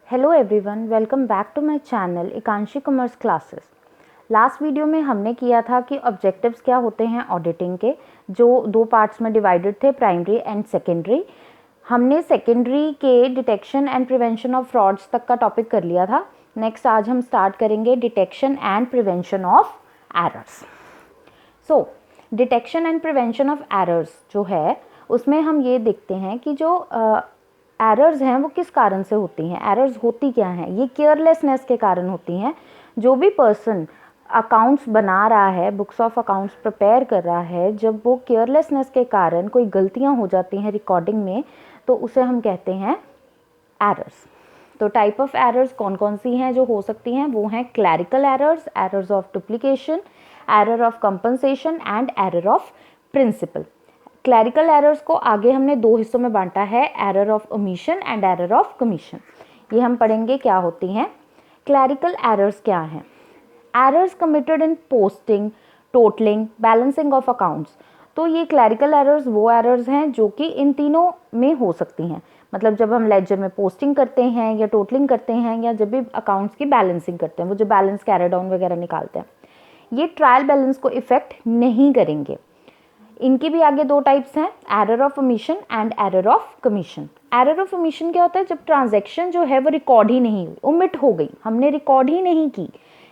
Hello everyone, welcome back to my channel Ekanshi commerce classes. Last video में हमने किया था कि ऑब्जेक्टिव्स क्या होते हैं ऑडिटिंग के, जो दो पार्ट्स में डिवाइडेड थे, प्राइमरी एंड सेकेंडरी। हमने सेकेंडरी के detection and prevention of frauds तक का टॉपिक कर लिया था। नेक्स्ट आज हम स्टार्ट करेंगे detection and prevention of errors. So detection and prevention of errors जो है उसमें हम ये देखते हैं कि जो एरर्स हैं वो किस कारण से होती हैं। एरर्स होती क्या हैं? ये केयरलेसनेस के कारण होती हैं। जो भी पर्सन अकाउंट्स बना रहा है, बुक्स ऑफ अकाउंट्स प्रिपेयर कर रहा है, जब वो केयरलेसनेस के कारण कोई गलतियां हो जाती हैं रिकॉर्डिंग में, तो उसे हम कहते हैं एरर्स। तो टाइप ऑफ एरर्स कौन कौन सी हैं जो हो सकती हैं? वो हैं clerical errors, errors of duplication, error of compensation and error of principle. Clerical errors को आगे हमने दो हिस्सों में बांटा है, error of omission and error of commission. ये हम पढ़ेंगे क्या होती हैं। क्लैरिकल एरर्स क्या हैं? Errors committed in posting, totalling, balancing of accounts. तो ये क्लैरिकल एरर्स वो एरर्स हैं जो कि इन तीनों में हो सकती हैं। मतलब जब हम लेजर में पोस्टिंग करते हैं या टोटलिंग करते हैं या जब भी अकाउंट्स की बैलेंसिंग करते हैं, वो जो बैलेंस कैरी डाउन वगैरह निकालते हैं, ये ट्रायल बैलेंस को इफेक्ट नहीं करेंगे। इनकी भी आगे दो टाइप्स हैं, error of omission and error of commission. Error of omission क्या होता है? जब ट्रांजैक्शन जो है वो रिकॉर्ड ही नहीं हुई, ओमिट हो गई, हमने रिकॉर्ड ही नहीं की,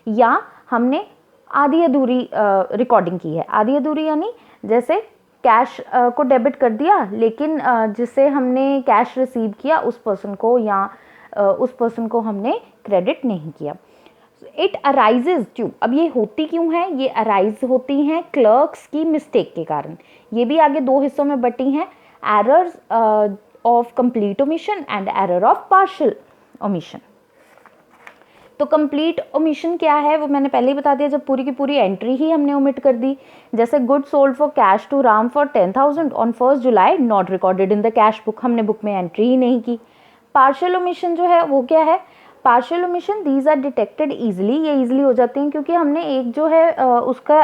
या हमने आधी अधूरी रिकॉर्डिंग की है। आधी अधूरी यानी जैसे कैश को डेबिट कर दिया, लेकिन जिससे हमने कैश रिसीव किया उस पर्सन को या उस पर्सन को हमने क्रेडिट नहीं किया। इट अराइजेज ट्यू, अब ये होती क्यों है? ये अराइज होती हैं क्लर्क्स की मिस्टेक के कारण। ये भी आगे दो हिस्सों में बटी हैं, errors of complete omission and error of partial omission. तो कंप्लीट ओमिशन क्या है वो मैंने पहले ही बता दिया, जब पूरी की पूरी एंट्री ही हमने ओमिट कर दी। जैसे good sold for cash to Ram for 10,000 on 1 July not recorded in the cash book, हमने बुक में एंट्री ही नहीं की। पार्शियल ओमिशन जो है वो क्या है? Partial omission these are detected easily, ये ईजिली हो जाती हैं क्योंकि हमने एक जो है उसका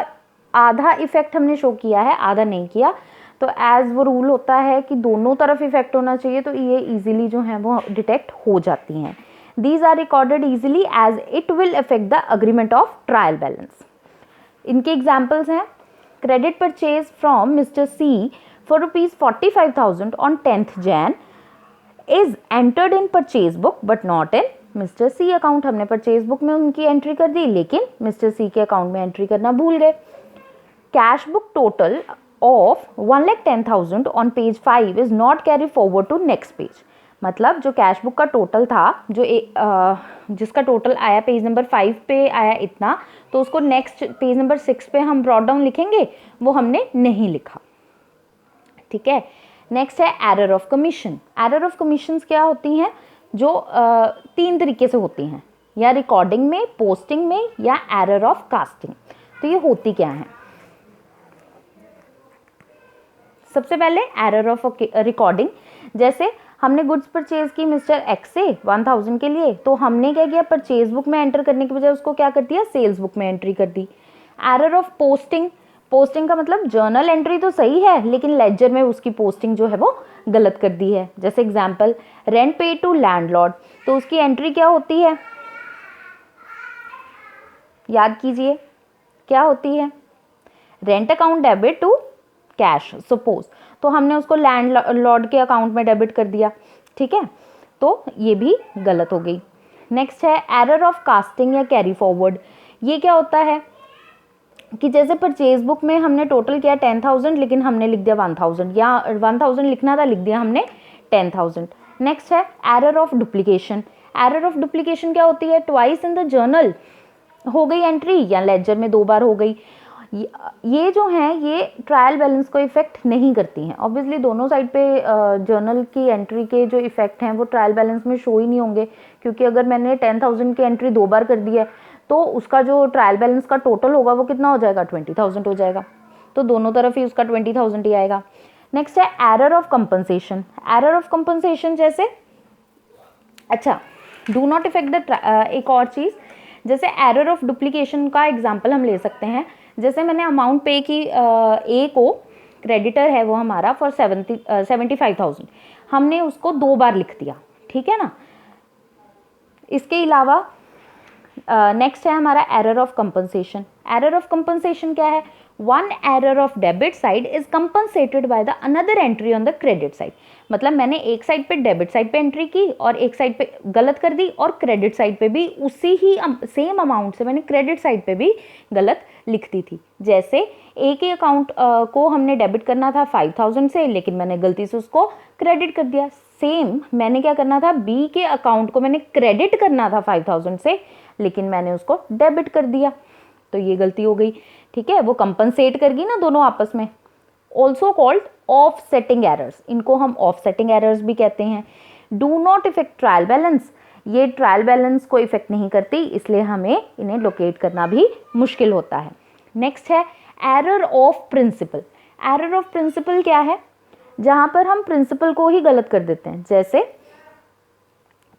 आधा इफेक्ट हमने शो किया है, आधा नहीं किया। तो एज वो रूल होता है कि दोनों तरफ इफेक्ट होना चाहिए, तो ये ईजिली जो है वो डिटेक्ट हो जाती हैं। These are recorded easily as it will affect the agreement of trial balance. इनके एग्जाम्पल्स हैं, credit purchase from mister C for ₹45,000 on 10th Jan is entered in purchase book but not in mister C account. हमने purchase book में उनकी entry कर दी, लेकिन mister सी के account में entry करना भूल गए। Cash book total of 1,10,000 on page 5 is not carry forward to next page. मतलब जो कैश बुक का टोटल था, जो जिसका टोटल आया पेज नंबर 5 पे आया इतना, तो उसको नेक्स्ट पेज नंबर 6 पे हम ब्रॉट डाउन लिखेंगे, वो हमने नहीं लिखा। ठीक है। नेक्स्ट है error of commission. Error of commission क्या होती हैं? जो तीन तरीके से होती हैं, या रिकॉर्डिंग में, पोस्टिंग में, या एरर ऑफ कास्टिंग। तो ये होती क्या है? सबसे पहले एरर ऑफ रिकॉर्डिंग, जैसे हमने गुड्स परचेज की मिस्टर एक्स से 1,000 के लिए, तो हमने क्या किया? परचेज बुक में एंटर करने की बजाय उसको क्या कर दिया? सेल्स बुक में एंट्री कर दी। एरर ऑफ पोस्टिंग, पोस्टिंग का मतलब जर्नल एंट्री तो सही है, लेकिन लेजर में उसकी पोस्टिंग जो है वो गलत कर दी है। जैसे एग्जांपल, रेंट पे टू लैंडलॉर्ड, तो उसकी एंट्री क्या होती है? याद कीजिए, क्या होती है? Rent account debit to cash suppose, तो हमने उसको लैंडलॉर्ड के अकाउंट में डेबिट कर दिया। ठीक है, तो ये भी गलत हो गई। नेक्स्ट है एरर ऑफ कास्टिंग या कैरी फॉरवर्ड। ये क्या होता है कि जैसे परचेज बुक में हमने टोटल किया 10,000, लेकिन हमने लिख दिया 1,000, या 1,000 लिखना था, लिख दिया हमने 10,000। नेक्स्ट है error of duplication. Error of duplication क्या होती है? ट्वाइस इन द जर्नल हो गई एंट्री, या लेजर में 2 बार हो गई। ये जो हैं ये ट्रायल बैलेंस को इफेक्ट नहीं करती हैं। ऑब्वियसली दोनों साइड पे जर्नल की एंट्री के जो इफेक्ट हैं वो ट्रायल बैलेंस में शो ही नहीं होंगे, क्योंकि अगर मैंने 10,000 की एंट्री 2 बार कर दी है, तो उसका जो ट्रायल बैलेंस का टोटल होगा वो कितना हो जाएगा? 20,000 हो जाएगा। तो दोनों तरफ ही उसका 20,000 ही आएगा। नेक्स्ट है error of compensation. Error of compensation जैसे, अच्छा, डू नॉट इफेक्ट द, एक और चीज़, जैसे एरर ऑफ डुप्लीकेशन का एग्जाम्पल हम ले सकते हैं। जैसे मैंने अमाउंट पे की, ए को, क्रेडिटर है वो हमारा, फॉर 75,000, हमने उसको 2 बार लिख दिया। ठीक है ना? इसके अलावा नेक्स्ट है हमारा error of compensation. Error of compensation क्या है? One error of debit side is compensated by the another entry on the credit side. मतलब मैंने एक साइड पे डेबिट साइड पे एंट्री की और एक साइड पे गलत कर दी, और क्रेडिट साइड पे भी उसी ही सेम अमाउंट से मैंने क्रेडिट साइड पे भी गलत लिख दी थी। जैसे एक ही अकाउंट को हमने डेबिट करना था 5000 से, लेकिन मैंने गलती से उसको क्रेडिट कर दिया। सेम मैंने क्या करना था, बी के अकाउंट को मैंने क्रेडिट करना था 5000 से, लेकिन मैंने उसको डेबिट कर दिया, तो ये गलती हो गई। ठीक है, वो कंपनसेट करगी ना दोनों आपस में। ऑल्सो कॉल्ड ऑफसेटिंग एरर्स, इनको हम ऑफसेटिंग एरर्स भी कहते हैं। Do not effect trial balance, ये ट्रायल बैलेंस को इफेक्ट नहीं करती, इसलिए हमें इन्हें लोकेट करना भी मुश्किल होता है। नेक्स्ट है error of principle. Error of principle क्या है? जहां पर हम प्रिंसिपल को ही गलत कर देते हैं। जैसे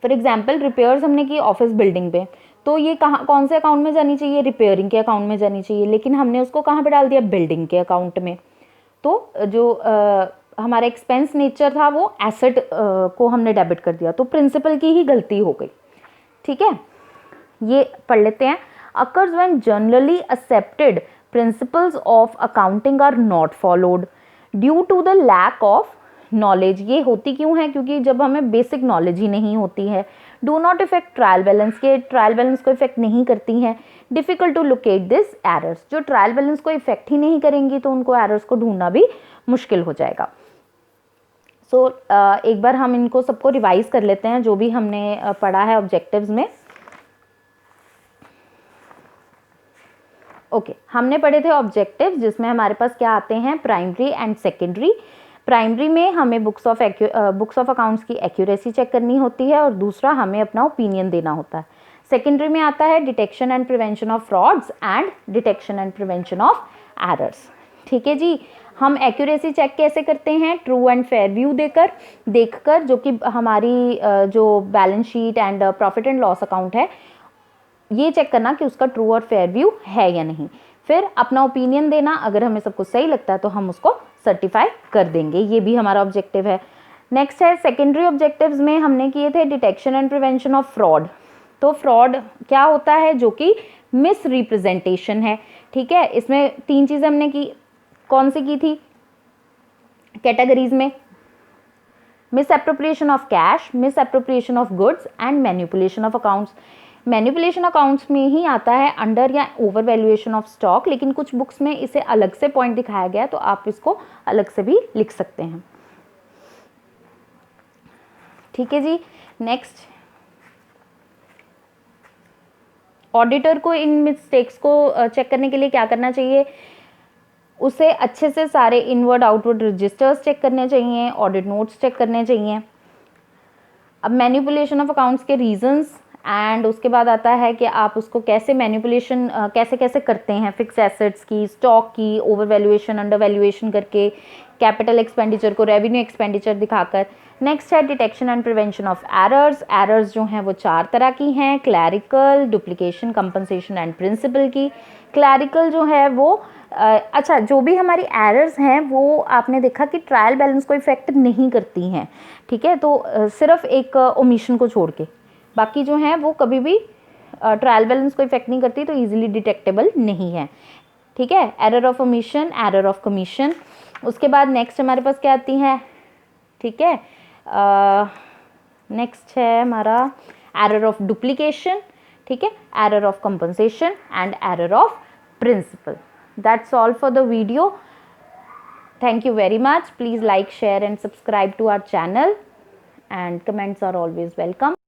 फॉर एग्जाम्पल रिपेयर्स हमने की ऑफिस बिल्डिंग पे, तो ये कहाँ, कौन से अकाउंट में जानी चाहिए? रिपेयरिंग के अकाउंट में जानी चाहिए, लेकिन हमने उसको कहाँ पे डाल दिया? बिल्डिंग के अकाउंट में। तो जो हमारा एक्सपेंस नेचर था वो एसेट को हमने डेबिट कर दिया, तो प्रिंसिपल की ही गलती हो गई। ठीक है, ये पढ़ लेते हैं। Occurs when generally accepted principles of accounting are not followed due to the lack of knowledge. ये होती क्यों है? क्योंकि जब हमें बेसिक नॉलेज ही नहीं होती है। Do not effect trial balance, के ट्रायल बैलेंस को इफेक्ट नहीं करती हैं। Difficult to locate this errors, जो ट्रायल बैलेंस को इफेक्ट ही नहीं करेंगी तो उनको एरर्स को ढूंढना भी मुश्किल हो जाएगा। सो एक बार हम इनको सबको रिवाइज कर लेते हैं जो भी हमने पढ़ा है ऑब्जेक्टिव्स में। ओके, हमने पढ़े थे ऑब्जेक्टिव्स, जिसमें हमारे पास क्या आते हैं? Primary and secondary. प्राइमरी में हमें बुक्स ऑफ अकाउंट्स की एक्यूरेसी चेक करनी होती है, और दूसरा हमें अपना ओपिनियन देना होता है। सेकेंडरी में आता है detection and prevention of frauds and detection and prevention of errors. ठीक है जी, हम एक्यूरेसी चेक कैसे करते हैं? ट्रू एंड फेयर व्यू देखकर, जो कि हमारी जो balance sheet and profit and loss account है, ये चेक करना कि उसका ट्रू और फेयर व्यू है या नहीं। फिर अपना ओपिनियन देना, अगर हमें सब कुछ सही लगता है तो हम उसको सर्टिफाई कर देंगे, ये भी हमारा ऑब्जेक्टिव है। नेक्स्ट है सेकेंडरी ऑब्जेक्टिव्स में हमने किए थे detection and prevention of fraud. तो फ्रॉड क्या होता है? जो कि मिस रिप्रेजेंटेशन है। ठीक है, इसमें 3 चीज़ें हमने की, कौन सी की थी कैटेगरीज में? Miss appropriation of cash, miss appropriation of goods and manipulation of accounts. Manipulation accounts में ही आता है अंडर या ओवर वैल्यूएशन ऑफ स्टॉक, लेकिन कुछ बुक्स में इसे अलग से पॉइंट दिखाया गया है, तो आप इसको अलग से भी लिख सकते हैं। ठीक है जी, नेक्स्ट ऑडिटर को इन मिस्टेक्स को चेक करने के लिए क्या करना चाहिए? उसे अच्छे से सारे इनवर्ड आउटवर्ड रजिस्टर्स चेक करने चाहिए, ऑडिट नोट्स चेक करने चाहिए। अब मैनिपुलेशन ऑफ अकाउंट्स के रीजंस, एंड उसके बाद आता है कि आप उसको कैसे मैनिपुलेशन कैसे कैसे करते हैं, फिक्स एसेट्स की, स्टॉक की, ओवर वैल्यूएशन, अंडर वैल्यूएशन करके, कैपिटल एक्सपेंडिचर को रेवेन्यू एक्सपेंडिचर दिखाकर। नेक्स्ट है detection and prevention of errors. Errors जो हैं वो 4 तरह की हैं, clerical, duplication, compensation and principle की। क्लैरिकल जो है वो अच्छा, जो भी हमारी एरर्स हैं वो आपने देखा कि ट्रायल बैलेंस को इफेक्ट नहीं करती हैं। ठीक है, तो सिर्फ एक ओमिशन को छोड़ के बाकी जो हैं वो कभी भी ट्रायल बैलेंस को इफेक्ट नहीं करती, तो इजीली डिटेक्टेबल नहीं है। ठीक है, error of omission, error of commission. उसके बाद नेक्स्ट हमारे पास क्या आती है? ठीक है, नेक्स्ट है हमारा एरर ऑफ डुप्लीकेशन। ठीक है, error of compensation and error of principle. That's all for the video. Thank you very much. Please like, share and subscribe to our channel, and comments are always welcome.